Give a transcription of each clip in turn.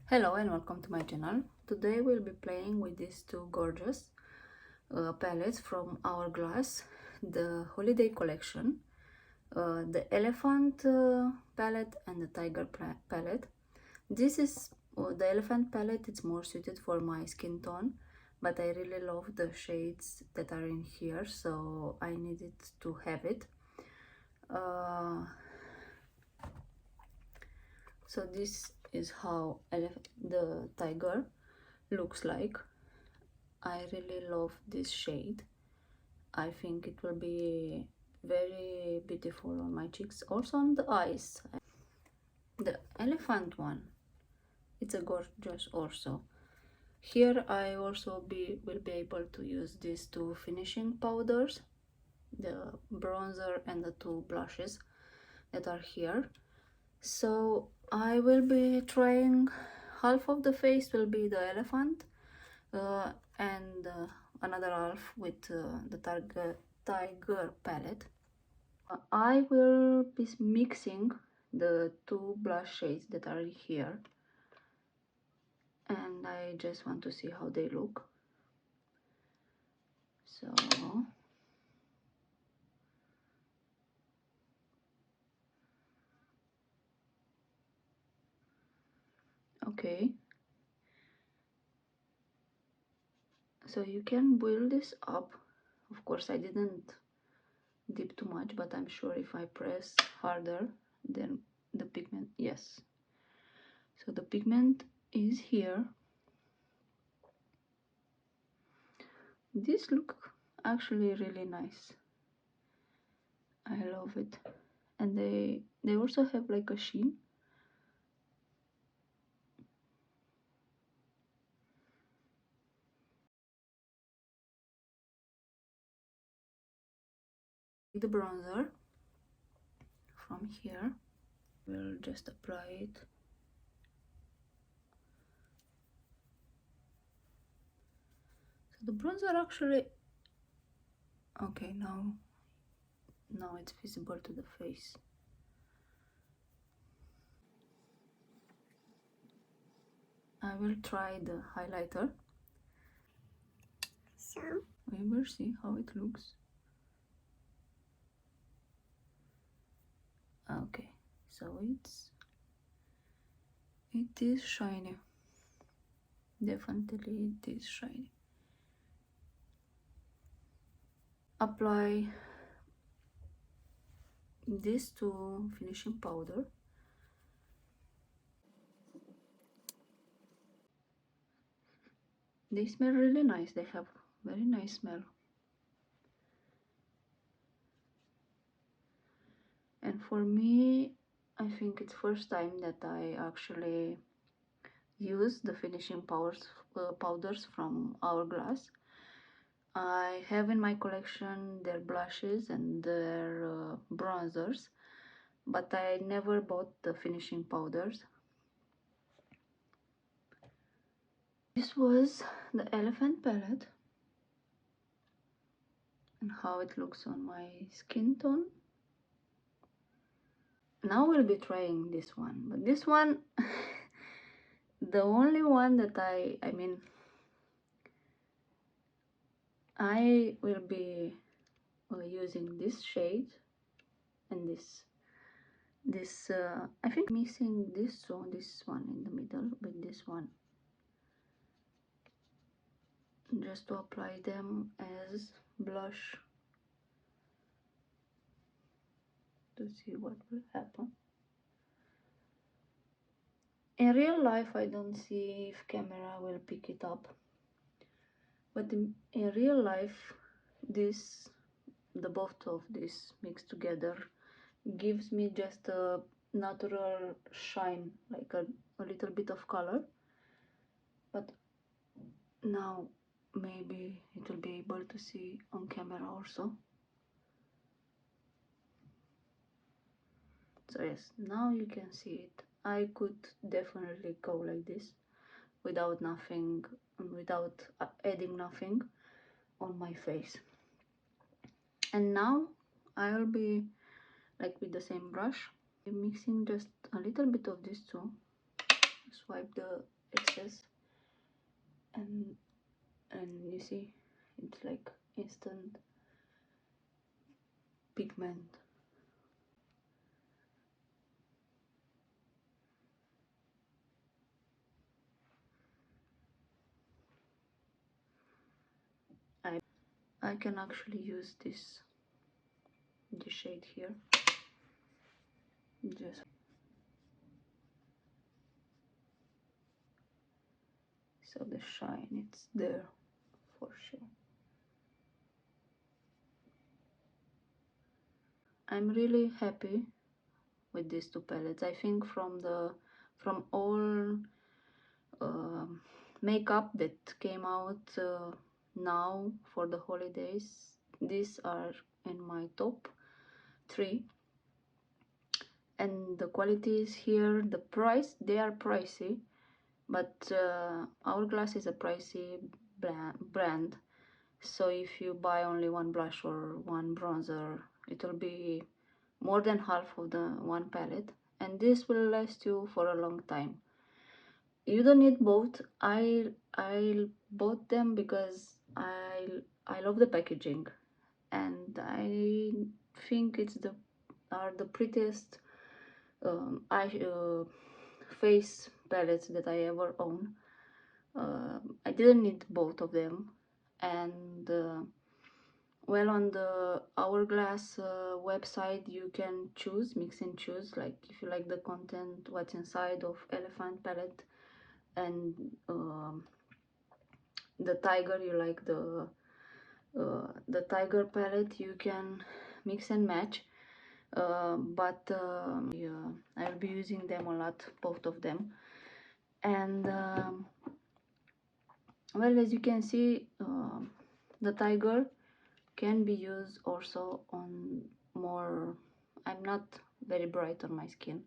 Hello and welcome to my channel. Today we'll be playing with these two gorgeous palettes from Hourglass, the holiday collection, the elephant palette and the tiger palette. This is the elephant palette. It's more suited for my skin tone, but I really love the shades that are in here, so I needed to have it. So this is how the tiger looks like. I really love this shade. I think it will be very beautiful on my cheeks, also on the eyes. The elephant one, it's a gorgeous also. Here I also will be able to use these two finishing powders, the bronzer and the two blushes that are here. So I will be trying, half of the face will be the elephant and another half with the tiger palette. I will be mixing the two blush shades that are here, and I just want to see how they look. So okay, so you can build this up. Of course I didn't dip too much, but I'm sure if I press harder then the pigment, yes, so the pigment is here. This look actually really nice. I love it. And they also have like a sheen. The bronzer from here, we'll just apply it. So the bronzer actually, okay, now it's visible to the face. I will try the highlighter, so we will see how it looks. Okay, so it is shiny, definitely it is shiny. Apply these two finishing powder. They smell really nice, they have very nice smell. And for me, I think it's first time that I actually use the finishing powders from Hourglass. I have in my collection their blushes and their bronzers, but I never bought the finishing powders. This was the elephant palette and how it looks on my skin tone. Now we'll be trying this one, but this one the only one that I mean I will be using this shade and this I think mixing this one in the middle with this one, just to apply them as blush to see what will happen. In real life I don't see if camera will pick it up, but in real life the both of this mixed together gives me just a natural shine, like a little bit of color. But now maybe it will be able to see on camera also. So yes, now you can see it. I could definitely go like this without nothing, without adding nothing on my face. And now I'll be like with the same brush, mixing just a little bit of this too. Swipe the it says. And you see, it's like instant pigment. I can actually use this shade here, just so the shine it's there for sure. I'm really happy with these two palettes. I think from all makeup that came out now for the holidays, these are in my top three. And the quality is here. The price, they are pricey, but Hourglass is a pricey brand, so if you buy only one blush or one bronzer, it will be more than half of the one palette, and this will last you for a long time. You don't need both. I bought them because I love the packaging, and I think it's the are the prettiest eye face palettes that I ever own. I didn't need both of them, and well, on the Hourglass website you can choose, mix and choose, like if you like the content, what's inside of elephant palette, and the tiger, you like the tiger palette, you can mix and match. But yeah, I'll be using them a lot, both of them. And well, as you can see, the tiger can be used also on more, I'm not very bright on my skin,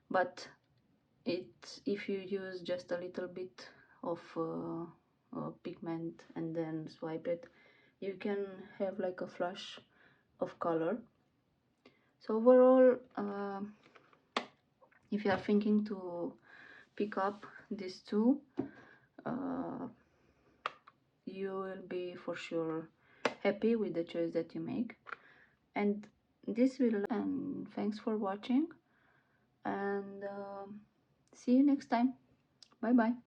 but it's, if you use just a little bit of pigment and then swipe it, you can have like a flush of color. So overall, if you are thinking to pick up these two, uh, you will be for sure happy with the choice that you make. And this will, and thanks for watching, and see you next time. Bye bye.